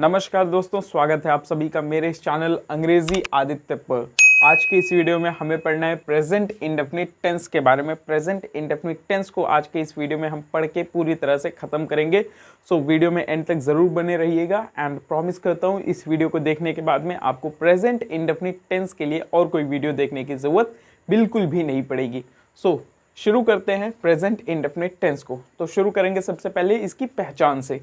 नमस्कार दोस्तों, स्वागत है आप सभी का मेरे इस चैनल अंग्रेजी आदित्य पर। आज की इस वीडियो में हमें पढ़ना है प्रेजेंट इंडेफिनिट टेंस के बारे में। प्रेजेंट इंडेफिनिट टेंस को आज के इस वीडियो में हम पढ़ के पूरी तरह से ख़त्म करेंगे। सो वीडियो में एंड तक ज़रूर बने रहिएगा एंड प्रॉमिस करता हूँ इस वीडियो को देखने के बाद में आपको प्रेजेंट इंडेफिनिट टेंस के लिए और कोई वीडियो देखने की ज़रूरत बिल्कुल भी नहीं पड़ेगी। सो शुरू करते हैं प्रेजेंट इंडेफिनिट टेंस को। तो शुरू करेंगे सबसे पहले इसकी पहचान से।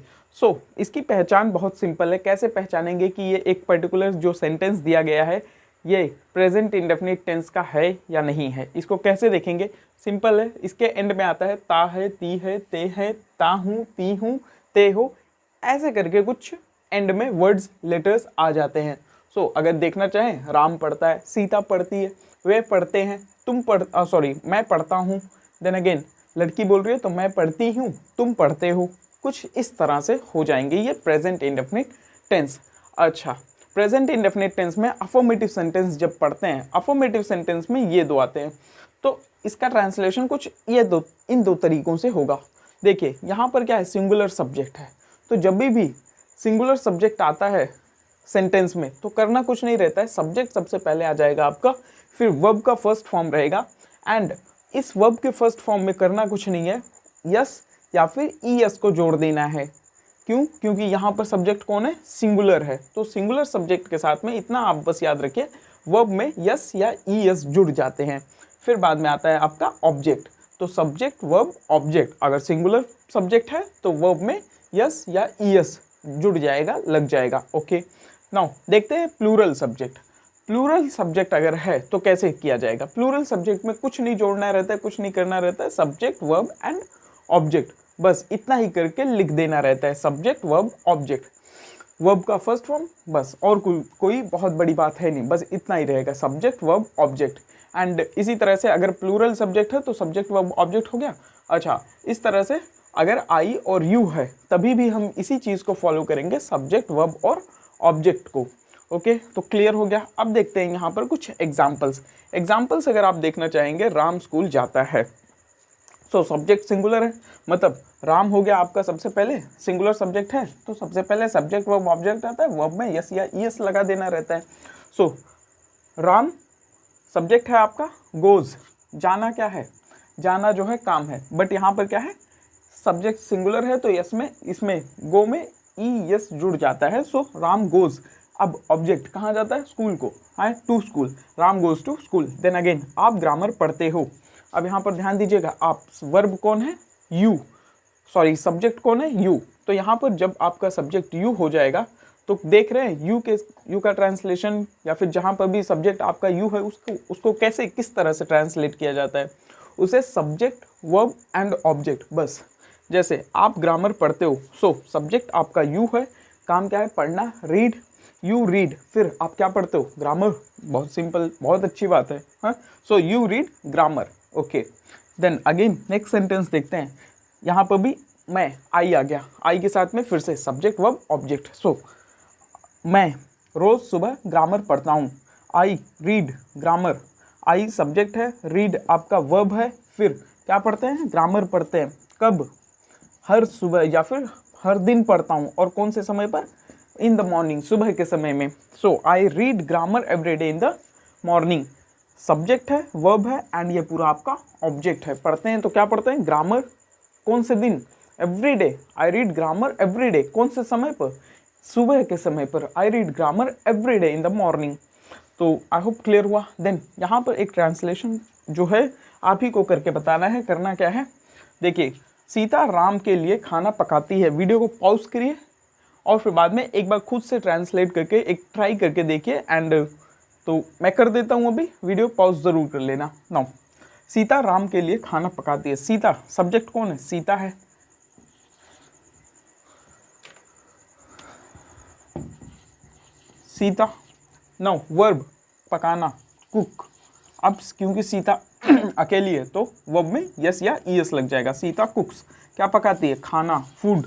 इसकी पहचान बहुत सिंपल है। कैसे पहचानेंगे कि ये एक पर्टिकुलर जो सेंटेंस दिया गया है ये प्रेजेंट इंडेफिनिट टेंस का है या नहीं है, इसको कैसे देखेंगे? सिंपल है, इसके एंड में आता है ता है, ती है, ते है, ता हूँ, ती हूँ, ते हो, ऐसे करके कुछ एंड में वर्ड्स लेटर्स आ जाते हैं। अगर देखना चाहें, राम पढ़ता है, सीता पढ़ती है, वे पढ़ते हैं, मैं पढ़ता हूँ। देन अगेन लड़की बोल रही है तो मैं पढ़ती हूँ, तुम पढ़ते हो। कुछ इस तरह से हो जाएंगे ये प्रेजेंट इंडेफिनिट टेंस। अच्छा, प्रेजेंट इंडेफिनिट टेंस में अफर्मेटिव सेंटेंस जब पढ़ते हैं, अफर्मेटिव सेंटेंस में ये दो आते हैं। तो इसका ट्रांसलेशन कुछ इन दो तरीकों से होगा। देखिए यहाँ पर क्या है, सिंगुलर सब्जेक्ट है। तो जब भी सिंगुलर सब्जेक्ट आता है सेंटेंस में तो करना कुछ नहीं रहता है, सब्जेक्ट सबसे पहले आ जाएगा आपका, फिर वर्ब का फर्स्ट फॉर्म रहेगा एंड इस वर्ब के फर्स्ट फॉर्म में करना कुछ नहीं है, यस या फिर ईएस को जोड़ देना है। क्यों? क्योंकि यहाँ पर सब्जेक्ट कौन है, सिंगुलर है। तो सिंगुलर सब्जेक्ट के साथ में इतना आप बस याद रखिए, वर्ब में यस या ईएस जुड़ जाते हैं। फिर बाद में आता है आपका ऑब्जेक्ट। तो सब्जेक्ट वर्ब ऑब्जेक्ट, अगर सिंगुलर सब्जेक्ट है तो वर्ब में यस या ईएस जुड़ जाएगा, लग जाएगा। ओके, नाउ देखते हैं प्लूरल सब्जेक्ट। प्लूरल सब्जेक्ट अगर है तो कैसे किया जाएगा? प्लूरल सब्जेक्ट में कुछ नहीं जोड़ना रहता है, कुछ नहीं करना रहता है, सब्जेक्ट वर्ब एंड ऑब्जेक्ट, बस इतना ही करके लिख देना रहता है, सब्जेक्ट वर्ब ऑब्जेक्ट, वर्ब का फर्स्ट फॉर्म, बस। और कोई बहुत बड़ी बात है नहीं, बस इतना ही रहेगा, सब्जेक्ट वर्ब ऑब्जेक्ट। एंड इसी तरह से अगर प्लूरल सब्जेक्ट है तो सब्जेक्ट वर्ब ऑब्जेक्ट हो गया। अच्छा, इस तरह से अगर आई और यू है तभी भी हम इसी चीज़ को फॉलो करेंगे, सब्जेक्ट वर्ब और ऑब्जेक्ट को। ओके, तो क्लियर हो गया। अब देखते हैं यहाँ पर कुछ एग्जाम्पल्स अगर आप देखना चाहेंगे, राम स्कूल जाता है। सब्जेक्ट सिंगुलर है, मतलब राम हो गया आपका सबसे पहले, सिंगुलर सब्जेक्ट है तो सबसे पहले सब्जेक्ट वर्ब ऑब्जेक्ट आता है, वर्ब में यस या ईएस लगा देना रहता है। राम सब्जेक्ट है आपका, गोज जाना क्या है, जाना जो है काम है, बट यहाँ पर क्या है, सब्जेक्ट सिंगुलर है तो यस में, इसमें गो में ई यस जुड़ जाता है। राम गोज, अब ऑब्जेक्ट कहाँ जाता है, स्कूल को, हाँ, to school, Ram goes to school. Then again आप ग्रामर पढ़ते हो। अब यहाँ पर ध्यान दीजिएगा, आप वर्ब कौन है, सब्जेक्ट कौन है, यू। तो यहाँ पर जब आपका सब्जेक्ट यू हो जाएगा तो देख रहे हैं यू का ट्रांसलेशन, या फिर जहाँ पर भी सब्जेक्ट आपका यू है उसको कैसे, किस तरह से ट्रांसलेट किया जाता है, उसे सब्जेक्ट वर्ब एंड ऑब्जेक्ट। बस जैसे आप ग्रामर पढ़ते हो, सब्जेक्ट आपका यू है, काम क्या है, पढ़ना, रीड, यू रीड, फिर आप क्या पढ़ते हो, ग्रामर। बहुत सिंपल, बहुत अच्छी बात है, हाँ। You read grammar. Okay, then again next sentence देखते हैं। यहाँ पर भी मैं, आई आ गया, आई के साथ में फिर से सब्जेक्ट वर्ब ऑब्जेक्ट। मैं रोज़ सुबह ग्रामर पढ़ता हूँ, I read grammar, I subject है, रीड आपका वर्ब है, फिर क्या पढ़ते हैं, ग्रामर पढ़ते हैं। कब, हर सुबह या फिर हर दिन पढ़ता हूँ, और कौन से समय पर, इन द मॉर्निंग, सुबह के समय में। I read grammar every day in the morning, subject है, वर्ब है एंड ये पूरा आपका ऑब्जेक्ट है। पढ़ते हैं तो क्या पढ़ते हैं, ग्रामर, कौन से दिन, every day, I read grammar every day, कौन से समय पर, सुबह के समय पर, I read grammar every day in the morning. तो आई होप क्लियर हुआ। देन यहाँ पर एक ट्रांसलेशन जो है आप ही को करके बताना है, करना क्या है, देखिए, सीता राम के लिए खाना पकाती है। वीडियो को पॉज करिए और फिर बाद में एक बार खुद से ट्रांसलेट करके एक ट्राई करके देखिए। एंड तो मैं कर देता हूँ, अभी वीडियो पॉज ज़रूर कर लेना। नाउ, सीता राम के लिए खाना पकाती है। सीता सब्जेक्ट कौन है, सीता है, सीता। नाउ वर्ब पकाना, कुक। अब क्योंकि सीता अकेली है तो वर्ब में यस या ईएस लग जाएगा, सीता कुक्स, क्या पकाती है, खाना, फूड।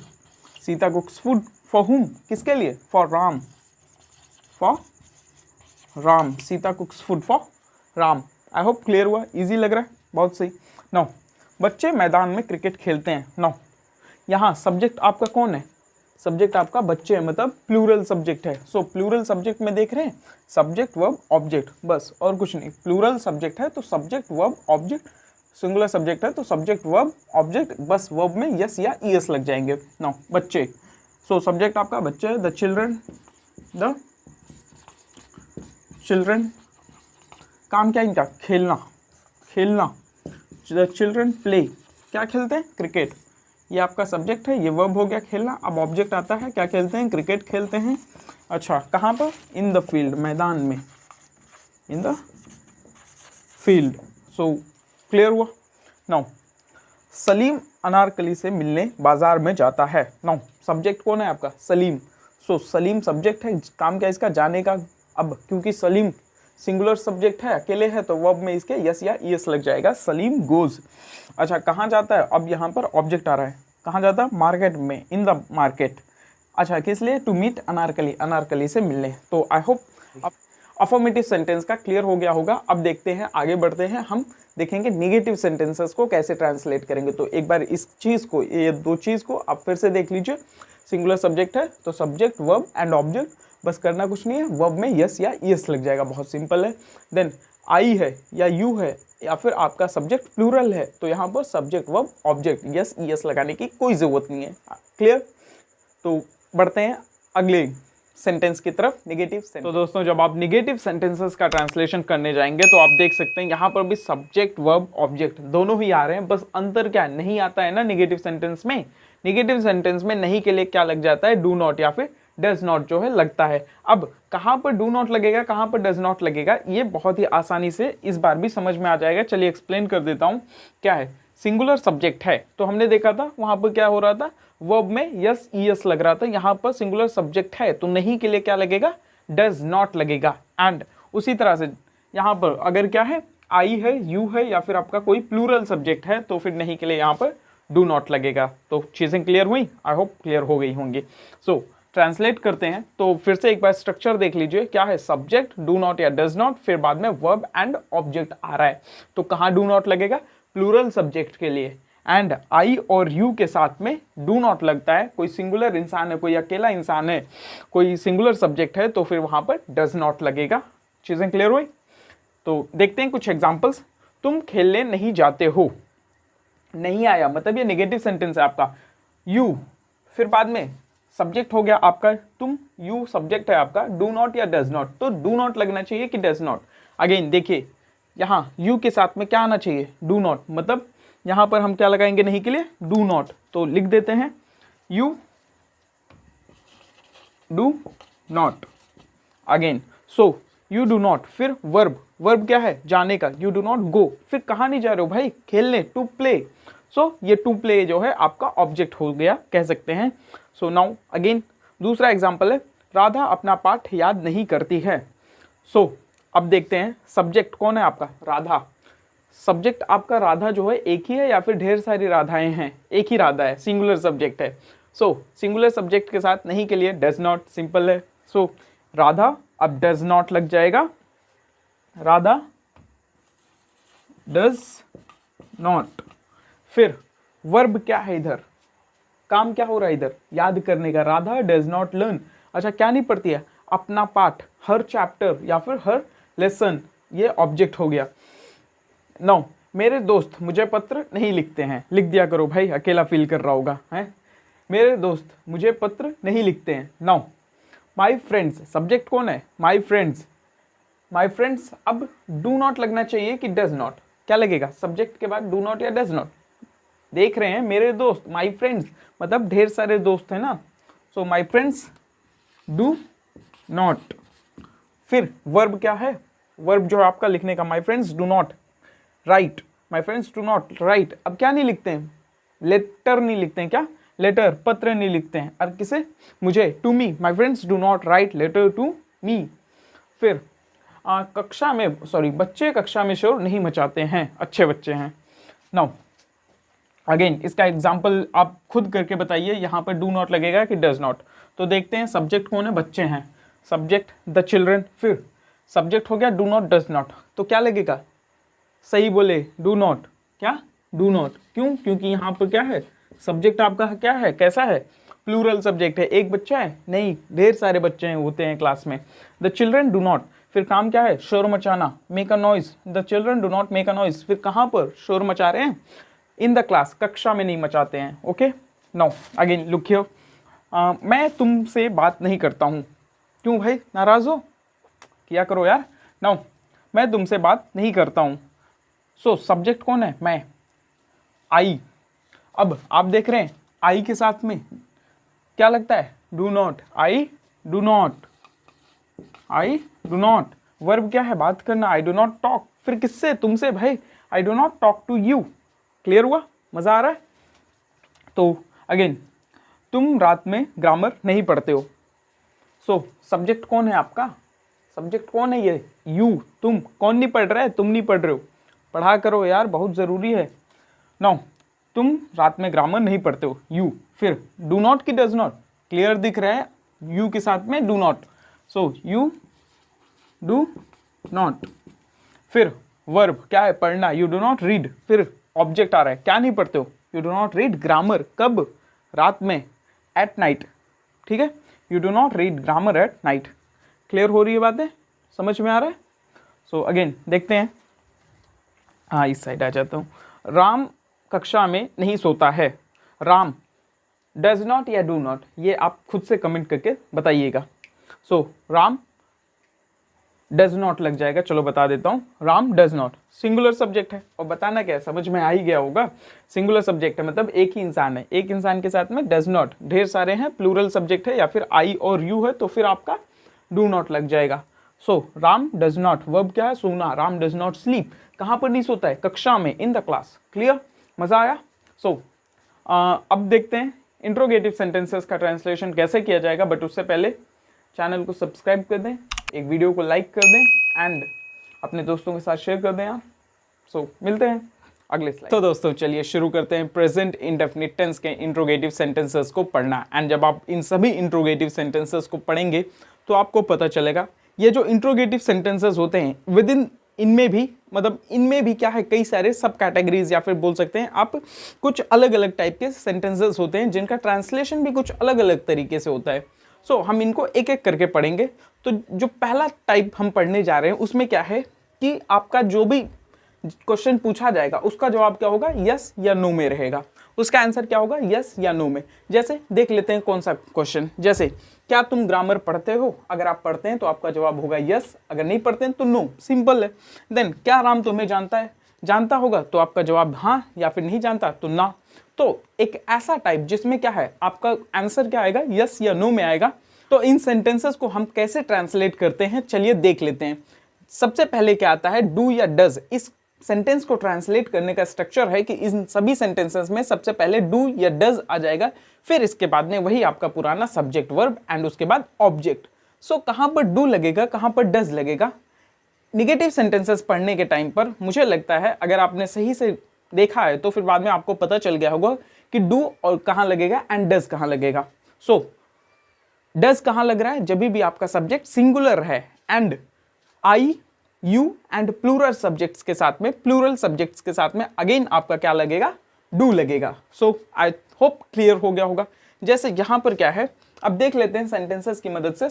सीता कुक्स फूड फॉर हुम, किसके लिए, for Ram, Sita कुक्स food for Ram. I hope clear हुआ, इजी लग रहा है, बहुत सही। नाउ, बच्चे मैदान में क्रिकेट खेलते हैं। नाउ यहाँ सब्जेक्ट आपका कौन है, सब्जेक्ट आपका बच्चे है, मतलब प्लूरल सब्जेक्ट है। सो प्लूरल सब्जेक्ट में देख रहे हैं सब्जेक्ट वर्ब ऑब्जेक्ट, बस और कुछ नहीं। प्लूरल सब्जेक्ट है तो subject verb object, singular subject है तो सब्जेक्ट वर्ब ऑब्जेक्ट, बस वर्ब में यस या ईएस लग जाएंगे। नाउ बच्चे, सो सब्जेक्ट आपका बच्चे है, द चिल्ड्रन, द चिल्ड्रन, काम क्या इनका, खेलना, खेलना। द चिल्ड्रन प्ले, क्या खेलते हैं, क्रिकेट। ये आपका सब्जेक्ट है, ये वर्ब हो गया खेलना। अब ऑब्जेक्ट आता है, क्या खेलते हैं, क्रिकेट खेलते हैं। अच्छा, कहाँ पर, इन द फील्ड, मैदान में, in the field. So clear हुआ। नाउ सलीम अनारकली से मिलने बाजार में जाता है। नाउ सब्जेक्ट कौन है आपका, सलीम। सो सलीम सब्जेक्ट है, काम क्या इसका, जाने का। अब क्योंकि सलीम सिंगुलर सब्जेक्ट है, अकेले है, तो वर्ब में इसके यस या ईएस लग जाएगा, सलीम गोज। अच्छा, कहाँ जाता है, अब यहाँ पर ऑब्जेक्ट आ रहा है, कहाँ जाता है, मार्केट में, इन द मार्केट। अच्छा, किस लिए, टू मीट अनारकली, अनारकली से मिलने। तो आई होप अफर्मेटिव सेंटेंस का क्लियर हो गया होगा। अब देखते हैं, आगे बढ़ते हैं, हम देखेंगे नेगेटिव सेंटेंसेस को कैसे ट्रांसलेट करेंगे। तो एक बार इस चीज़ को, ये दो चीज़ को आप फिर से देख लीजिए। सिंगुलर सब्जेक्ट है तो सब्जेक्ट वर्ब एंड ऑब्जेक्ट, बस करना कुछ नहीं है, वर्ब में यस या ईएस लग जाएगा, बहुत सिंपल है। देन आई है या यू है या फिर आपका सब्जेक्ट प्लूरल है तो यहाँ पर subject verb object yes ES लगाने की कोई ज़रूरत नहीं है। क्लियर। तो बढ़ते हैं अगले सेंटेंस की तरफ, नेगेटिव सेंटेंस। तो दोस्तों, जब आप नेगेटिव सेंटेंसेस का ट्रांसलेशन करने जाएंगे तो आप देख सकते हैं यहाँ पर भी सब्जेक्ट वर्ब ऑब्जेक्ट दोनों ही आ रहे हैं। बस अंतर क्या है, नहीं आता है ना नेगेटिव सेंटेंस में। नेगेटिव सेंटेंस में नहीं के लिए क्या लग जाता है, डू नॉट या फिर डज नॉट जो है लगता है। अब कहाँ पर डू नॉट लगेगा, कहाँ पर डज नॉट लगेगा, ये बहुत ही आसानी से इस बार भी समझ में आ जाएगा। चलिए एक्सप्लेन कर देता हूँ। क्या है, सिंगुलर सब्जेक्ट है तो हमने देखा था वहाँ पर क्या हो रहा था, वर्ब में यस ईएस लग रहा था। यहाँ पर सिंगुलर सब्जेक्ट है तो नहीं के लिए क्या लगेगा, डज नॉट लगेगा। एंड उसी तरह से यहाँ पर अगर क्या है, आई है, यू है या फिर आपका कोई प्लूरल सब्जेक्ट है तो फिर नहीं के लिए यहाँ पर डू नॉट लगेगा। तो चीज़ें क्लियर हुई, आई होप क्लियर हो गई होंगी। सो ट्रांसलेट करते हैं तो फिर से एक बार स्ट्रक्चर देख लीजिए। क्या है, सब्जेक्ट डू नॉट या डज नॉट, फिर बाद में वर्ब एंड ऑब्जेक्ट आ रहा है। तो कहाँ डू नॉट लगेगा, प्लूरल सब्जेक्ट के लिए। एंड आई और यू के साथ में डू नॉट लगता है, कोई सिंगुलर इंसान है, कोई अकेला इंसान है, कोई सिंगुलर सब्जेक्ट है तो फिर वहाँ पर डज नॉट लगेगा। चीज़ें क्लियर हुई। तो देखते हैं कुछ एग्जाम्पल्स। तुम खेलने नहीं जाते हो, नहीं आया मतलब ये नेगेटिव सेंटेंस है आपका। यू, फिर बाद में सब्जेक्ट हो गया आपका तुम, यू सब्जेक्ट है आपका, डू नॉट या डज नॉट, तो डू नॉट लगना चाहिए कि डज नॉट। अगेन देखिए, यहाँ यू के साथ में क्या आना चाहिए, डू नॉट, मतलब यहाँ पर हम क्या लगाएंगे नहीं के लिए, डू नॉट। तो लिख देते हैं you do not. Again so you do not, फिर वर्ब, वर्ब क्या है, जाने का, यू डू नॉट गो, फिर कहाँ नहीं जा रहे हो भाई, खेलने, टू प्ले। सो ये टू प्ले जो है आपका ऑब्जेक्ट हो गया, कह सकते हैं। सो नाउ अगेन दूसरा एग्जाम्पल है, राधा अपना पाठ याद नहीं करती है। सो अब देखते हैं सब्जेक्ट कौन है आपका, राधा। सब्जेक्ट आपका राधा जो है एक ही है या फिर ढेर सारी राधाएं हैं, एक ही राधा है, सिंगुलर सब्जेक्ट है। सो सिंगुलर सब्जेक्ट के साथ नहीं के लिए डज नॉट, सिंपल है। सो राधा, अब डज नॉट लग जाएगा, राधा डज नॉट। फिर वर्ब क्या है इधर, काम क्या हो रहा है इधर, याद करने का, राधा डज नॉट लर्न। अच्छा, क्या नहीं पढ़ती है, अपना पाठ, हर चैप्टर या फिर हर लेसन, ये ऑब्जेक्ट हो गया। नौ, मेरे दोस्त मुझे पत्र नहीं लिखते हैं, लिख दिया करो भाई, अकेला फील कर रहा होगा है, मेरे दोस्त मुझे पत्र नहीं लिखते हैं। नौ, माई फ्रेंड्स, सब्जेक्ट कौन है, माई फ्रेंड्स, माई फ्रेंड्स। अब डू नॉट लगना चाहिए कि डज नॉट, क्या लगेगा, सब्जेक्ट के बाद डू नॉट या डज नॉट। देख रहे हैं मेरे दोस्त, माई फ्रेंड्स मतलब ढेर सारे दोस्त हैं ना। सो माई फ्रेंड्स डू नॉट। फिर वर्ब क्या है, वर्ब जो है आपका लिखने का, माई friends do not right, my friends do not right. अब क्या नहीं लिखते हैं, लेटर नहीं लिखते हैं, क्या, लेटर, पत्र नहीं लिखते हैं। और किसे, मुझे, to me, my friends do not write letter to me. फिर कक्षा में, सॉरी, बच्चे कक्षा में शोर नहीं मचाते हैं, अच्छे बच्चे हैं। नाउ अगेन इसका एग्जाम्पल आप खुद करके बताइए, यहाँ पर डू नॉट लगेगा कि डज नॉट। तो देखते हैं सब्जेक्ट कौन है, बच्चे हैं, सब्जेक्ट द चिल्ड्रन, फिर सब्जेक्ट हो गया डू नॉट डज नॉट, तो क्या लगेगा, सही बोले, डू नॉट, क्या, डू नॉट। क्यों, क्योंकि यहाँ पर क्या है, सब्जेक्ट आपका क्या है, कैसा है, प्लूरल सब्जेक्ट है, एक बच्चा है नहीं, ढेर सारे बच्चे होते हैं क्लास में। द चिल्ड्रन डू नॉट, फिर काम क्या है, शोर मचाना, make a noise. The children do not make a noise, फिर कहाँ पर शोर मचा रहे हैं, इन द क्लास, कक्षा में नहीं मचाते हैं। Okay, now again look here, मैं तुमसे बात नहीं करता हूँ। क्यों भाई, नाराज हो, किया करो यार। नाउ मैं तुमसे बात नहीं करता हूँ। सो सब्जेक्ट कौन है, मैं, आई। अब आप देख रहे हैं आई के साथ में क्या लगता है, do not, I do not, I do not. Verb क्या है, बात करना, आई डू नॉट टॉक, फिर किससे, तुमसे भाई, I do not talk to you. Clear हुआ, मजा आ रहा है। तो अगेन, तुम रात में ग्रामर नहीं पढ़ते हो। सो सब्जेक्ट कौन है आपका, सब्जेक्ट कौन है, ये यू, तुम। कौन नहीं पढ़ रहा है, तुम नहीं पढ़ रहे हो, पढ़ा करो यार, बहुत ज़रूरी है। नाउ तुम रात में ग्रामर नहीं पढ़ते हो, यू, फिर डू नॉट की डज नॉट, क्लियर दिख रहा है, यू के साथ में do not. So you do not, फिर वर्ब क्या है, पढ़ना, यू डू नॉट रीड, फिर ऑब्जेक्ट आ रहा है, क्या नहीं पढ़ते हो, you do not read grammar, कब, रात में, एट नाइट। ठीक है, you do not read grammar at night. Clear हो रही है बातें, समझ में आ रहा है। सो अगेन देखते हैं, हाँ इस साइड आ जाता हूँ। राम कक्षा में नहीं सोता है, राम डज नॉट या डू नॉट, ये आप खुद से कमेंट करके बताइएगा। सो राम डज नॉट लग जाएगा, चलो बता देता हूँ, Ram does not singular subject है, और बताना क्या है, समझ में आ ही गया होगा। सिंगुलर सब्जेक्ट है मतलब एक ही इंसान है, एक इंसान के साथ में डज नॉट, ढेर सारे हैं, प्लूरल सब्जेक्ट है या फिर आई और यू है तो फिर आपका डू नॉट लग जाएगा। सो राम डज नॉट, वर्ब क्या है, सोना, राम डज नॉट स्लीप, कहाँ पर नहीं सोता है, कक्षा में, इन द क्लास। क्लियर, मजा आया। सो अब देखते हैं इंट्रोगेटिव सेंटेंसेस का ट्रांसलेशन कैसे किया जाएगा, बट उससे पहले चैनल को सब्सक्राइब कर दें, एक वीडियो को लाइक कर दें एंड अपने दोस्तों के साथ शेयर कर दें यार। सो मिलते हैं अगले स्लाइड। तो दोस्तों चलिए शुरू करते हैं प्रेजेंट इंडेफिनिट टेंस के इंट्रोगेटिव सेंटेंसेस को पढ़ना। एंड जब आप इन सभी इंट्रोगेटिव सेंटेंसेस को पढ़ेंगे तो आपको पता चलेगा ये जो इंट्रोगेटिव सेंटेंसेस होते हैं विद इन इनमें भी, मतलब इनमें भी क्या है, कई सारे सब कैटेगरीज या फिर बोल सकते हैं आप कुछ अलग अलग टाइप के सेंटेंसेस होते हैं जिनका ट्रांसलेशन भी कुछ अलग अलग तरीके से होता है। सो हम इनको एक एक करके पढ़ेंगे। तो जो पहला टाइप हम पढ़ने जा रहे हैं उसमें क्या है कि आपका जो भी क्वेश्चन पूछा जाएगा उसका जवाब क्या होगा, यस या नो में रहेगा। उसका आंसर क्या होगा, यस या नो में। जैसे देख लेते हैं कौन सा क्वेश्चन, जैसे क्या तुम ग्रामर पढ़ते हो, अगर आप पढ़ते हैं तो आपका जवाब होगा यस, अगर नहीं पढ़ते हैं तो नो, सिंपल है। देन क्या राम तुम्हें जानता है, जानता होगा तो आपका जवाब हाँ, या फिर नहीं जानता तो ना। तो एक ऐसा टाइप जिसमें क्या है आपका आंसर क्या आएगा, यस या नो में आएगा। तो इन सेंटेंसेस को हम कैसे ट्रांसलेट करते हैं चलिए देख लेते हैं। सबसे पहले क्या आता है, डू या डज। इस सेंटेंस को ट्रांसलेट करने का स्ट्रक्चर है कि इन सभी सेंटेंसेस में सबसे पहले डू या डज आ जाएगा, फिर इसके बाद में वही आपका पुराना सब्जेक्ट वर्ब एंड उसके बाद ऑब्जेक्ट। सो कहां पर डू लगेगा, कहां पर डज लगेगा। निगेटिव सेंटेंसेस पढ़ने के टाइम पर मुझे लगता है अगर आपने सही से देखा है तो फिर बाद में आपको पता चल गया होगा कि डू और कहां लगेगा एंड डज कहां लगेगा। सो डज कहां लग रहा है, जब भी आपका सब्जेक्ट सिंगुलर है and I you and plural subjects के साथ में, प्लूरल सब्जेक्ट्स के साथ में अगेन आपका क्या लगेगा, डू लगेगा। सो आई होप क्लियर हो गया होगा। जैसे यहां पर क्या है, अब देख लेते हैं सेंटेंसेस की मदद से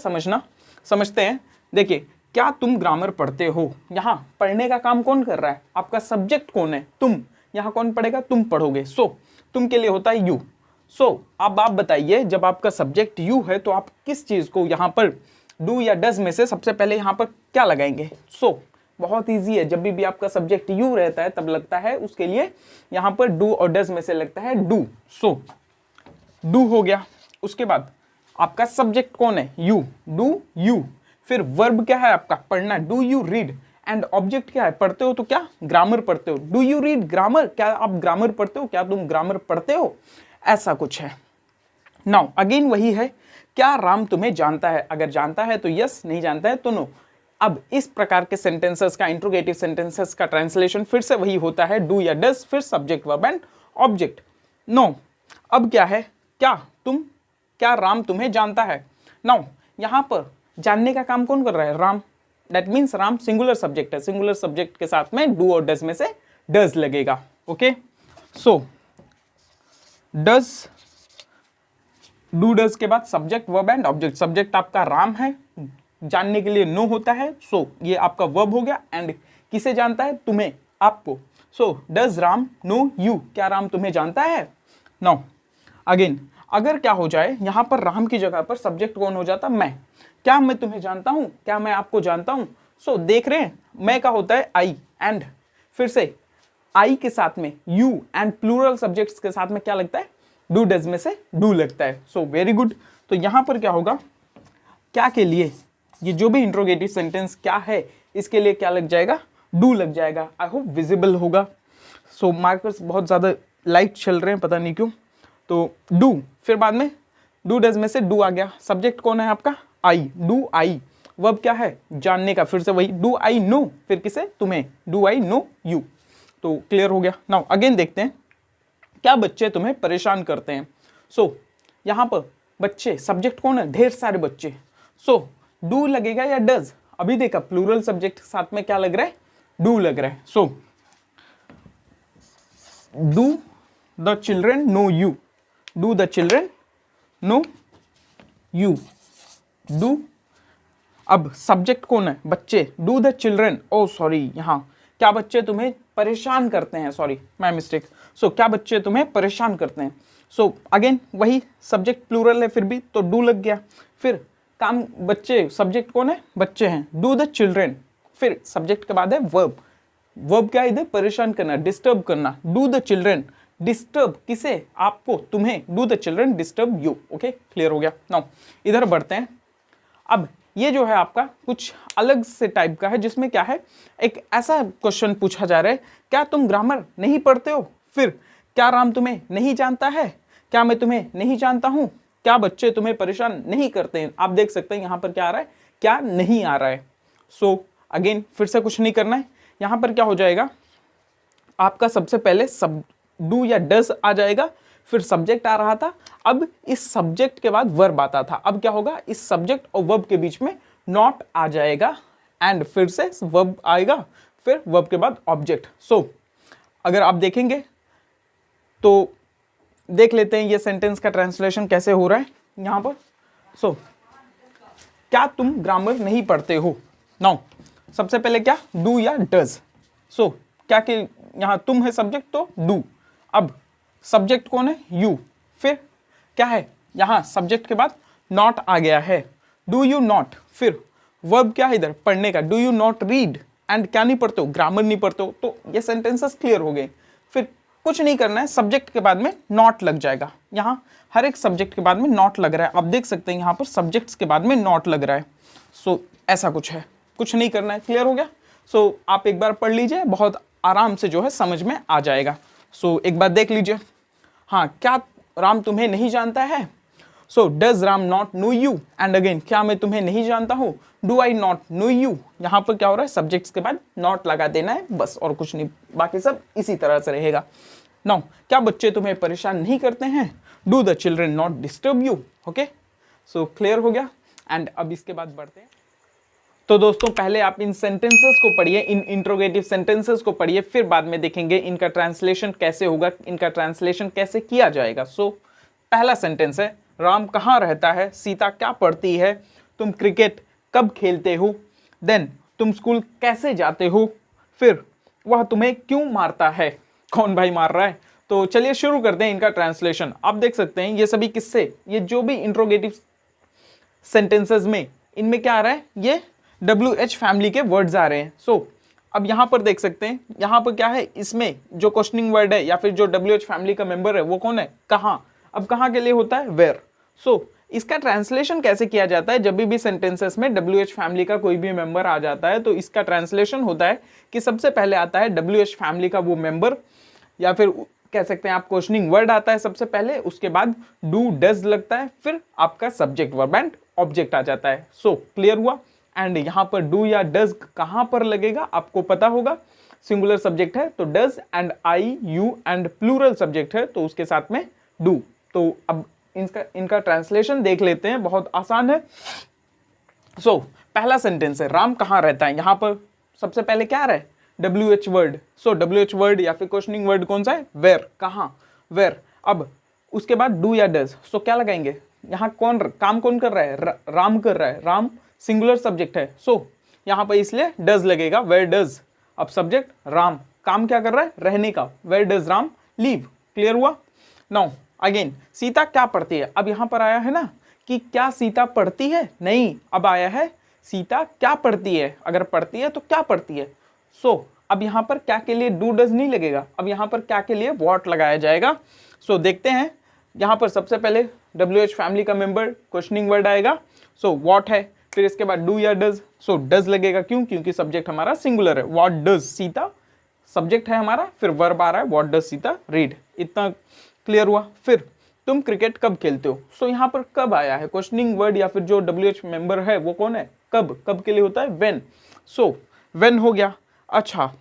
समझते हैं। देखिए, क्या तुम ग्रामर पढ़ते हो, यहां पढ़ने का काम कौन कर रहा है, आपका सब्जेक्ट कौन है, तुम। यहां कौन पढ़ेगा, तुम पढ़ोगे। सो तुम के लिए होता है यू। सो अब आप बताइए, जब आपका सब्जेक्ट यू है तो आप किस चीज को यहां पर डू या डज में से सबसे पहले यहां पर क्या लगाएंगे। सो बहुत इजी है, जब भी आपका सब्जेक्ट यू रहता है तब लगता है उसके लिए यहां पर डू और डज में से लगता है डू। सो डू हो गया। उसके बाद आपका सब्जेक्ट कौन है, यू, डू यू। फिर वर्ब क्या है आपका, पढ़ना, do you read. And object क्या है, पढ़ते हो तो क्या, ग्रामर पढ़ते हो। डू यू रीड ग्रामर, क्या आप ग्रामर पढ़ते हो, क्या तुम ग्रामर पढ़ते हो, ऐसा कुछ है। नाउ अगेन वही है, क्या राम तुम्हें जानता है, अगर जानता है तो यस, नहीं जानता है तो नो। अब इस प्रकार के सेंटेंसेस का, इंट्रोगेटिव सेंटेंसेस का ट्रांसलेशन फिर से वही होता है, डू या डज, फिर subject verb and object. No अब क्या है, क्या राम तुम्हें जानता है। नाउ यहां पर जानने का काम कौन कर रहा है, Ram. That means Ram singular subject है, सिंगुलर सब्जेक्ट के साथ में डू और डज में से डज लगेगा। Okay, so does do does के बाद subject verb and object. Subject आपका राम है, जानने के लिए नो होता है, सो ये आपका वर्ब हो गया। एंड किसे जानता है? तुम्हें, आपको। So does Ram know you, क्या राम तुम्हें जानता है? नाउ अगेन, अगर क्या हो जाए यहां पर राम की जगह पर सब्जेक्ट कौन हो जाता? मैं। क्या मैं तुम्हें जानता हूं? क्या मैं आपको जानता हूं? सो देख रहे हैं, मैं का होता है आई, एंड फिर से आई के साथ में यू, एंड प्लूरल सब्जेक्ट्स के साथ में क्या लगता है? डू डज में से डू लगता है। So very good. तो यहां पर क्या होगा, क्या के लिए, ये जो भी इंट्रोगेटिव सेंटेंस क्या है, इसके लिए क्या लग जाएगा? डू लग जाएगा। आई होप विजिबल होगा। सो मार्कर्स बहुत ज्यादा लाइट चल रहे हैं, पता नहीं क्यों। तो डू, फिर बाद में डू डज में से डू आ गया। सब्जेक्ट कौन है आपका? आई, डू आई। वर्ब क्या है? जानने का, फिर से वही डू आई नो, फिर किसे? तुम्हें, डू आई नो यू। तो क्लियर हो गया। नाउ अगेन देखते हैं, क्या बच्चे तुम्हें परेशान करते हैं? सो यहां पर बच्चे, सब्जेक्ट कौन है? ढेर सारे बच्चे। सो डू लगेगा या डज? अभी देखा प्लूरल सब्जेक्ट के साथ में क्या लग रहा है? डू लग रहा है। So do the children know you, do the children know you, do. अब सब्जेक्ट कौन है? बच्चे, do the children, oh sorry, यहां क्या बच्चे तुम्हें परेशान करते हैं? Sorry, my mistake. सो क्या बच्चे तुम्हें परेशान करते हैं? सो अगेन वही, सब्जेक्ट प्लूरल है फिर भी, तो डू लग गया। फिर काम, बच्चे, सब्जेक्ट कौन है? बच्चे हैं, डू द चिल्ड्रेन। फिर सब्जेक्ट के बाद है वर्ब। वर्ब क्या है इधर? परेशान करना, डिस्टर्ब करना। डू द चिल्ड्रेन डिस्टर्ब, किसे? आपको, तुम्हें। Do the children disturb you. Okay, clear हो गया। नाउ इधर बढ़ते हैं। अब ये जो है आपका कुछ अलग से टाइप का है, जिसमें क्या है, एक ऐसा क्वेश्चन पूछा जा रहा है, क्या तुम ग्रामर नहीं पढ़ते हो? फिर क्या राम तुम्हें नहीं जानता है? क्या मैं तुम्हें नहीं जानता हूं? क्या बच्चे तुम्हें परेशान नहीं करते हैं? आप देख सकते हैं यहां पर क्या आ रहा है, क्या नहीं आ रहा है। सो अगेन फिर से कुछ नहीं करना है। यहां पर क्या हो जाएगा आपका, सबसे पहले सब डू या डज आ जाएगा, फिर सब्जेक्ट आ रहा था, अब इस सब्जेक्ट के बाद वर्ब आता था। अब क्या होगा, इस सब्जेक्ट और वर्ब के बीच में नॉट आ जाएगा, एंड फिर से वर्ब आएगा, फिर वर्ब के बाद ऑब्जेक्ट। सो अगर आप देखेंगे तो देख लेते हैं ये सेंटेंस का ट्रांसलेशन कैसे हो रहा है यहां पर। सो क्या तुम ग्रामर नहीं पढ़ते हो? नाउ सबसे पहले क्या, डू या डज। सो क्या कि यहां तुम है सब्जेक्ट, तो डू। अब सब्जेक्ट कौन है? यू। फिर क्या है, यहां सब्जेक्ट के बाद नॉट आ गया है, डू यू नॉट। फिर वर्ब क्या है इधर? पढ़ने का, do you not read. And क्या नहीं पढ़ते हो? ग्रामर नहीं पढ़ते हो। तो ये सेंटेंसेस क्लियर हो गए। फिर कुछ नहीं करना है, सब्जेक्ट के बाद में नॉट लग जाएगा। यहां हर एक सब्जेक्ट के बाद में नॉट लग रहा है, आप देख सकते हैं यहां पर सब्जेक्ट्स के बाद में नॉट लग रहा है। सो ऐसा कुछ है, कुछ नहीं करना है। क्लियर हो गया। सो आप एक बार पढ़ लीजिए, बहुत आराम से जो है समझ में आ जाएगा। सो एक बार देख लीजिए। हाँ, क्या राम तुम्हें नहीं जानता है? सो does Ram not know you. And again, क्या मैं तुम्हें नहीं जानता हूं? Do I not know you. यहां पर क्या हो रहा है, सब्जेक्ट्स के बाद नॉट लगा देना है बस, और कुछ नहीं, बाकी सब इसी तरह से रहेगा। नाउ क्या बच्चे तुम्हें परेशान नहीं करते हैं? Do the children not disturb you. Okay, so clear हो गया। एंड अब इसके बाद बढ़ते हैं। तो दोस्तों पहले आप इन सेंटेंसेस को पढ़िए, इन इंट्रोगेटिव सेंटेंसेस को पढ़िए, फिर बाद में देखेंगे इनका ट्रांसलेशन कैसे होगा, इनका ट्रांसलेशन कैसे किया जाएगा। सो पहला सेंटेंस है, राम कहाँ रहता है? सीता क्या पढ़ती है? तुम क्रिकेट कब खेलते हो? देन तुम स्कूल कैसे जाते हो? फिर वह तुम्हें क्यों मारता है? कौन भाई मार रहा है? तो चलिए शुरू करते हैं इनका ट्रांसलेशन। आप देख सकते हैं ये सभी किससे, ये जो भी इंट्रोगेटिव सेंटेंसेस में, इनमें क्या आ रहा है, ये WH फैमिली के वर्ड्स आ रहे हैं। सो अब यहां पर देख सकते हैं, यहां पर क्या है, इसमें जो क्वेश्चनिंग वर्ड है या फिर जो WH फैमिली का मेंबर है वो कौन है? कहां। अब कहां के लिए होता है? वेयर। सो इसका ट्रांसलेशन कैसे किया जाता है? जब भी सेंटेंसेस में WH फैमिली का कोई भी मेंबर आ जाता है तो इसका ट्रांसलेशन होता है कि सबसे पहले आता है WH फैमिली का वो मेंबर, या फिर कह सकते हैं आप क्वेश्चनिंग वर्ड आता है सबसे पहले, उसके बाद डू डज लगता है, फिर आपका सब्जेक्ट वर्ब एंड ऑब्जेक्ट आ जाता है। सो क्लियर हुआ। एंड यहां पर डू या डज कहां पर लगेगा आपको पता होगा, सिंगुलर सब्जेक्ट है तो does, and I you, and plural subject है तो उसके साथ में डू। तो अब इनका ट्रांसलेशन देख लेते हैं, बहुत आसान है। सो पहला सेंटेंस है, राम कहां रहता है। यहां पर सबसे पहले क्या आ रहा है? WH word. So WH word या फिर क्वेश्चनिंग वर्ड कौन सा है? वेयर, कहां, वेयर। अब उसके बाद डू या डज, सो क्या लगाएंगे? यहाँ काम कौन कर रहा है, राम कर रहा है, राम सिंगुलर सब्जेक्ट है, सो यहाँ पर इसलिए डज लगेगा, वेयर डज, अब सब्जेक्ट राम, काम क्या कर रहा है, रहने का, where does Ram live, clear हुआ। नाउ अगेन सीता क्या पढ़ती है, अब यहाँ पर आया है ना कि क्या सीता पढ़ती है, नहीं, अब आया है सीता क्या पढ़ती है, अगर पढ़ती है तो क्या पढ़ती है। सो अब यहाँ पर क्या के लिए डू डज नहीं लगेगा, अब यहाँ पर क्या के लिए व्हाट लगाया जाएगा। सो देखते हैं, यहाँ पर सबसे पहले WH फैमिली का मेंबर क्वेश्चनिंग वर्ड आएगा, सो व्हाट है, फिर इसके बाद डू या डज, सो डज लगेगा, क्यों, क्योंकि सब्जेक्ट हमारा सिंगुलर है, व्हाट डज सीता सब्जेक्ट है हमारा, फिर वर्ब आ रहा है व्हाट डज सीता रीड, इतना क्लियर हुआ। फिर तुम क्रिकेट कब खेलते हो, सो यहाँ पर कब आया है, क्वेश्चनिंग वर्ड या फिर जो WH मेंबर है वो कौन है, कब, कब के लिए होता है व्हेन, सो व्हेन हो गया। अच्छा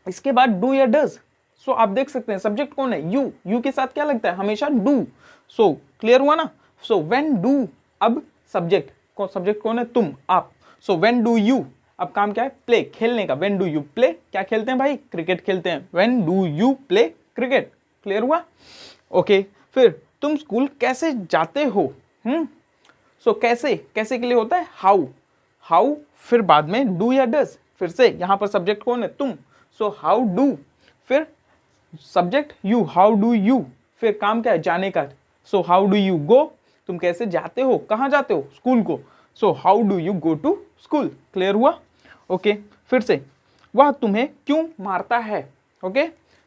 इसके बाद डू या डज, सो आप देख सकते हैं सब्जेक्ट कौन है, यू, यू के साथ क्या लगता है हमेशा डू, सो क्लियर हुआ ना। सो व्हेन डू, अब सब्जेक्ट कौन है, तुम, आप, सो व्हेन डू यू, अब काम क्या है, प्ले, खेलने का, व्हेन डू यू प्ले, क्या खेलते हैं भाई, क्रिकेट खेलते हैं, when do you play cricket, clear हुआ। ओके फिर तुम स्कूल कैसे जाते हो, सो कैसे, कैसे के लिए होता है हाउ, हाउ, फिर बाद में डू या डज, फिर से यहाँ पर सब्जेक्ट कौन है, तुम, सो हाउ डू, फिर subject you, how do you, फिर काम क्या है, जाने का, so how do you go, तुम कैसे जाते हो, कहाँ जाते हो, स्कूल को, so how do you go to school, clear हुआ। ओके फिर से वह तुम्हें क्यों मारता है, ओके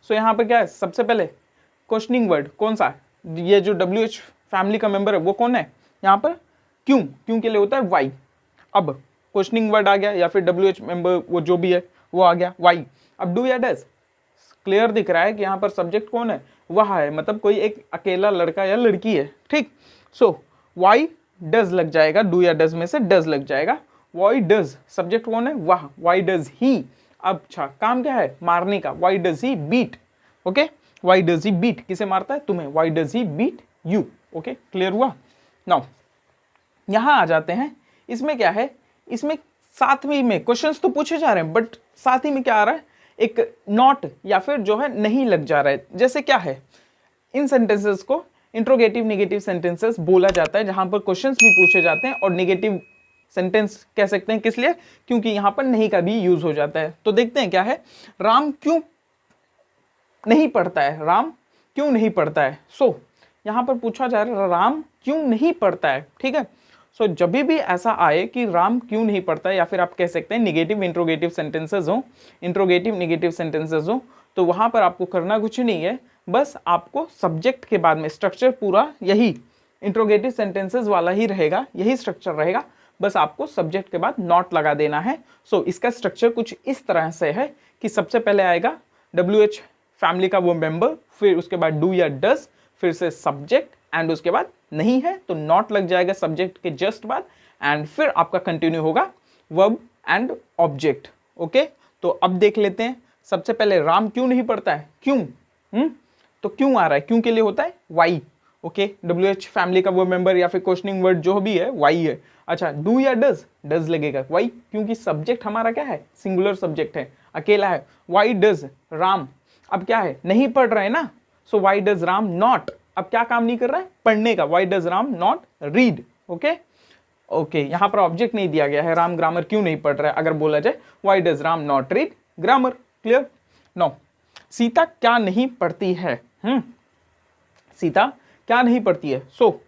सो यहाँ पर क्या है, सबसे पहले क्वेश्चनिंग वर्ड कौन सा, ये जो WH फैमिली का मेंबर है वो कौन है, यहाँ पर क्यों, क्यों के लिए होता है वाई, अब क्वेश्चनिंग वर्ड आ गया या फिर WH मेंबर वो जो भी है वो आ गया वाई। अब डू या डज, क्लियर दिख रहा है कि यहाँ पर सब्जेक्ट कौन है, वह है, मतलब कोई एक अकेला लड़का या लड़की है, ठीक, सो वाई डज लग जाएगा, डू या डज में से डज लग जाएगा, वाई डज, सब्जेक्ट कौन है वह, वाई डज ही, अब अच्छा काम क्या है, मारने का, why does he beat, okay why does he beat, किसे मारता है, तुम्हें, why does he beat you, okay clear हुआ। नाउ यहां आ जाते हैं, इसमें क्या है, इसमें साथ में क्वेश्चंस तो पूछे जा रहे हैं बट साथ ही में क्या आ रहा है, एक नॉट या फिर जो है नहीं लग जा रहा है, जैसे क्या है, इन सेंटेंसेस को इंट्रोगेटिव नेगेटिव सेंटेंसेस बोला जाता है, जहां पर क्वेश्चंस भी पूछे जाते हैं और नेगेटिव सेंटेंस कह सकते हैं, किस लिए, क्योंकि यहां पर नहीं का भी यूज हो जाता है। तो देखते हैं क्या है, राम क्यों नहीं पढ़ता है, राम क्यों नहीं पढ़ता है, सो यहां पर पूछा जा रहा है राम क्यों नहीं पढ़ता है, ठीक है। सो जब भी ऐसा आए कि राम क्यों नहीं पढ़ता है, या फिर आप कह सकते हैं निगेटिव इंट्रोगेटिव सेंटेंसेस हो, इंट्रोगेटिव नेगेटिव सेंटेंसेस हो, तो वहां पर आपको करना कुछ नहीं है, बस आपको सब्जेक्ट के बाद में स्ट्रक्चर पूरा यही इंट्रोगेटिव सेंटेंसेस वाला ही रहेगा, यही स्ट्रक्चर रहेगा, बस आपको सब्जेक्ट के बाद नॉट लगा देना है। सो इसका स्ट्रक्चर कुछ इस तरह से है कि सबसे पहले आएगा WH फैमिली का वो मेंबर, फिर उसके बाद डू या डज, फिर से सब्जेक्ट, एंड उसके बाद नहीं है तो नॉट लग जाएगा सब्जेक्ट के जस्ट बाद, एंड फिर आपका कंटिन्यू होगा वर्ब एंड ऑब्जेक्ट। ओके तो अब देख लेते हैं, सबसे पहले राम क्यों नहीं पढ़ता है, क्यों, तो क्यों आ रहा है, क्यों के लिए होता है वाई, ओके WH फैमिली का वो मेंबर या फिर क्वेश्चनिंग वर्ड जो भी है वाई है। अच्छा डू या डज, डज लगेगा वाई, क्योंकि सब्जेक्ट हमारा क्या है, सिंगुलर सब्जेक्ट है, अकेला है, वाई डज राम, अब क्या है नहीं पढ़ रहा है ना, सो वाई डज राम नॉट, अब क्या काम नहीं कर रहा है, पढ़ने का, why does Ram not read, okay यहाँ पर ऑब्जेक्ट नहीं दिया गया है, राम ग्रामर क्यों नहीं पढ़ रहा है, अगर बोला जाए why does Ram not read grammar, clear. No Sita क्या नहीं पढ़ती है, सीता क्या नहीं पढ़ती है, सो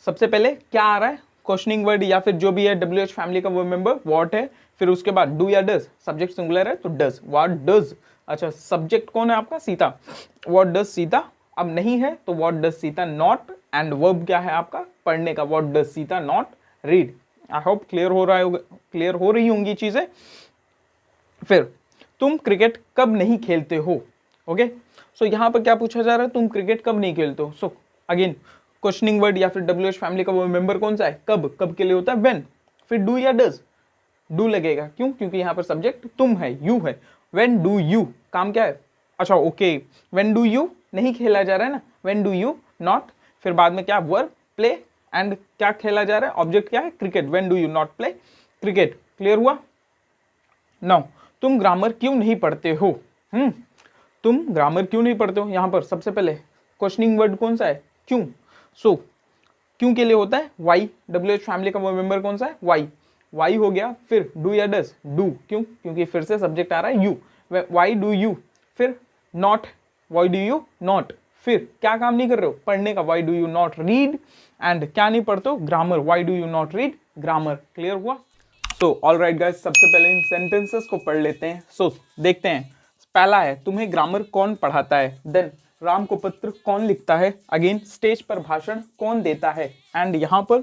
सबसे पहले क्या आ रहा है, क्वेश्चनिंग वर्ड या फिर जो भी है WH फैमिली का वो मेंबर व्हाट है, फिर उसके बाद डू या डज, सब्जेक्ट सिंगुलर है तो डज, व्हाट डज, अच्छा सब्जेक्ट कौन है आपका सीता, व्हाट डज सीता, अब नहीं है तो what does Sita not, and verb क्या है आपका पढ़ने का, what does Sita not read. I hope clear हो रहा है, क्लियर हो रही होंगी चीजें। फिर तुम क्रिकेट कब नहीं खेलते हो, ओके सो यहाँ पर क्या पूछा जा रहा है, तुम क्रिकेट कब नहीं खेलते हो, सो अगेन क्वेश्चनिंग वर्ड या फिर WH फैमिली का वो मेंबर कौन सा है, कब, कब के लिए होता है व्हेन, फिर डू या डज, डू लगेगा, क्यों, क्योंकि यहाँ पर सब्जेक्ट तुम है, यू है, व्हेन डू यू, काम क्या है, अच्छा ओके व्हेन डू यू नहीं खेला जा रहा है ना, व्हेन डू यू नॉट, फिर बाद में क्या वर्ब प्ले, एंड क्या खेला जा रहा है, ऑब्जेक्ट क्या है cricket, when do you not play cricket, clear हुआ। नाउ तुम ग्रामर क्यों नहीं पढ़ते हो, तुम ग्रामर क्यों नहीं पढ़ते हो, यहाँ पर सबसे पहले क्वेश्चनिंग वर्ड कौन सा है, क्यों, सो क्यों के लिए होता है? वाई। WH फैमिली का वो मेंबर कौन सा है? वाई। वाई हो गया। फिर डू या डज? डू। क्यों? क्योंकि फिर से सब्जेक्ट आ रहा है यू। Why do you. फिर not, why do you not. फिर क्या काम नहीं कर रहे हो? पढ़ने का, why do you not read. And क्या नहीं पढ़ते हो? Grammar, why do you not read grammar. Clear हुआ? सो ऑलराइट गाइस, सबसे पहले इन सेंटेंसेस को पढ़ लेते हैं। सो देखते हैं। पहला है, तुम्हें ग्रामर कौन पढ़ाता है? देन राम को पत्र कौन लिखता है? अगेन स्टेज पर भाषण कौन देता है? एंड यहाँ पर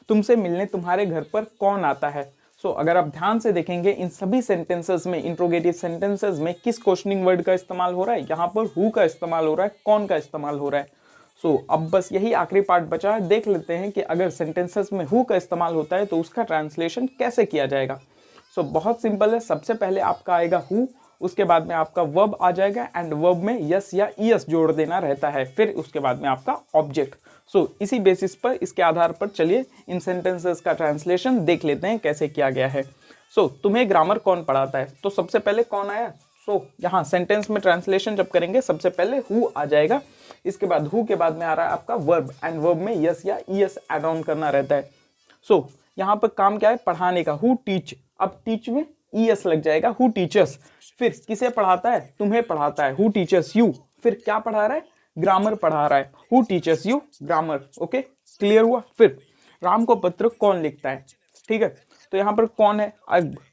तुमसे मिलने तुम्हारे घर पर कौन आता है? सो अगर आप ध्यान से देखेंगे इन सभी सेंटेंसेस में, इंट्रोगेटिव सेंटेंसेस में किस क्वेश्चनिंग वर्ड का इस्तेमाल हो रहा है? यहाँ पर हु का इस्तेमाल हो रहा है, कौन का इस्तेमाल हो रहा है। सो अब बस यही आखिरी पार्ट बचा है, देख लेते हैं कि अगर सेंटेंसेस में हु का इस्तेमाल होता है तो उसका ट्रांसलेशन कैसे किया जाएगा। सो बहुत सिंपल है, सबसे पहले आपका आएगा हु, उसके बाद में आपका वर्ब आ जाएगा एंड वर्ब में यस या ईएस जोड़ देना रहता है, फिर उसके बाद में आपका ऑब्जेक्ट। सो इसी बेसिस पर, इसके आधार पर चलिए इन सेंटेंसेस का ट्रांसलेशन देख लेते हैं कैसे किया गया है। सो तुम्हें ग्रामर कौन पढ़ाता है? तो सबसे पहले कौन आया? सो यहाँ सेंटेंस में ट्रांसलेशन जब करेंगे सबसे पहले हु आ जाएगा, इसके बाद हु के बाद में आ रहा है आपका वर्ब एंड वर्ब में यस या ईएस एड ऑन करना रहता है। सो यहाँ पर काम क्या है? पढ़ाने का, हु टीच। अब टीच में ईएस लग जाएगा, हु टीचर्स। फिर किसे पढ़ाता है? तुम्हें पढ़ाता है, हु टीचर्स यू। फिर क्या पढ़ा रहा है? ग्रामर पढ़ा रहा है, who teachers you grammar. Okay, clear हुआ? फिर राम को पत्र कौन लिखता है? ठीक है, तो यहाँ पर कौन है?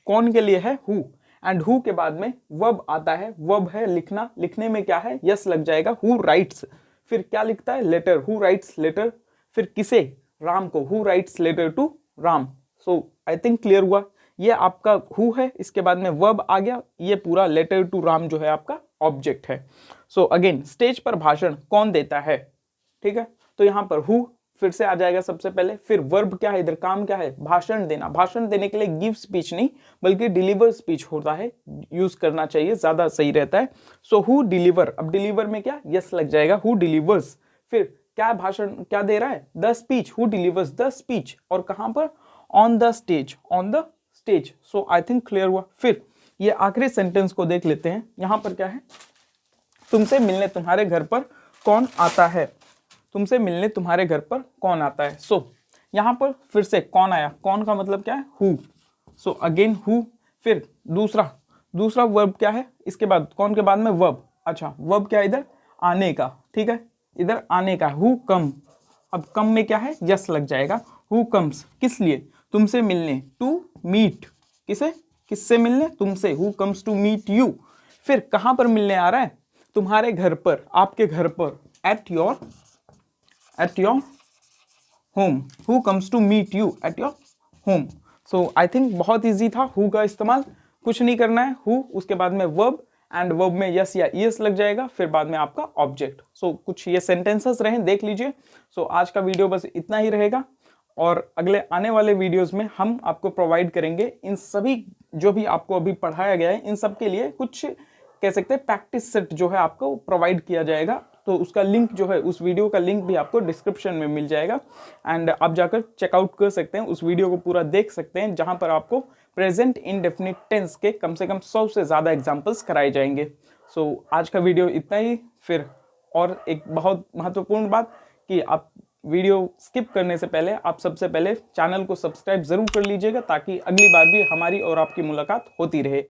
कौन के लिए है? हु। एंड हु के बाद में वर्ब आता है, वर्ब है लिखना, लिखने में क्या है? यस लग जाएगा, हु राइट्स। फिर क्या लिखता है? Letter, who writes letter. फिर किसे? राम को, who writes letter to Ram. So I think clear हुआ। ये आपका हु है, इसके बाद में वर्ब आ गया, ये पूरा लेटर टू राम जो है आपका ऑब्जेक्ट है। सो अगेन स्टेज पर भाषण कौन देता है? ठीक है, तो यहाँ पर हु फिर से आ जाएगा सबसे पहले। फिर वर्ब क्या है इधर? काम क्या है? भाषण देना। भाषण देने के लिए गिव स्पीच नहीं बल्कि डिलीवर स्पीच होता है, यूज करना चाहिए, ज्यादा सही रहता है। So who deliver. अब डिलीवर में क्या? यस लग जाएगा, हु डिलीवर्स। फिर क्या भाषण क्या दे रहा है? The speech, who delivers the speech. और कहां पर? On the stage, on the stage. So I think clear हुआ। फिर ये आखिरी सेंटेंस को देख लेते हैं। यहां पर क्या है? तुमसे मिलने तुम्हारे घर पर कौन आता है? तुमसे मिलने तुम्हारे घर पर कौन आता है? सो यहां पर फिर से कौन आया, कौन का मतलब क्या है? हु। So again who. फिर दूसरा वर्ब क्या है? इसके बाद कौन के बाद में वर्ब। अच्छा, वर्ब क्या है इधर? आने का। ठीक है, इधर आने का, हु कम। अब कम में क्या है? यस लग जाएगा, हु कम्स। किस लिए? तुमसे मिलने, टू मीट। किसे? किससे मिलने? तुमसे, who comes to meet you. फिर कहां पर मिलने आ रहा है? तुम्हारे घर पर, आपके घर पर, at your home. Who comes to meet you at your home. So I think बहुत इजी था। हु का इस्तेमाल कुछ नहीं करना है, हु, उसके बाद में वर्ब एंड वर्ब में यस या ईएस लग जाएगा, फिर बाद में आपका ऑब्जेक्ट। सो कुछ ये सेंटेंसेस रहे, देख लीजिए। सो आज का वीडियो बस इतना ही रहेगा और अगले आने वाले वीडियोस में हम आपको प्रोवाइड करेंगे इन सभी जो भी आपको अभी पढ़ाया गया है, इन सब के लिए कुछ कह सकते हैं प्रैक्टिस सेट जो है आपको प्रोवाइड किया जाएगा। तो उसका लिंक जो है, उस वीडियो का लिंक भी आपको डिस्क्रिप्शन में मिल जाएगा एंड आप जाकर चेकआउट कर सकते हैं, उस वीडियो को पूरा देख सकते हैं, जहां पर आपको प्रेजेंट इंडेफिनिट टेंस के कम से कम 100 से ज़्यादा एग्जाम्पल्स कराए जाएंगे। सो आज का वीडियो इतना ही। फिर और एक बहुत महत्वपूर्ण बात कि आप वीडियो स्किप करने से पहले आप सबसे पहले चैनल को सब्सक्राइब जरूर कर लीजिएगा, ताकि अगली बार भी हमारी और आपकी मुलाकात होती रहे।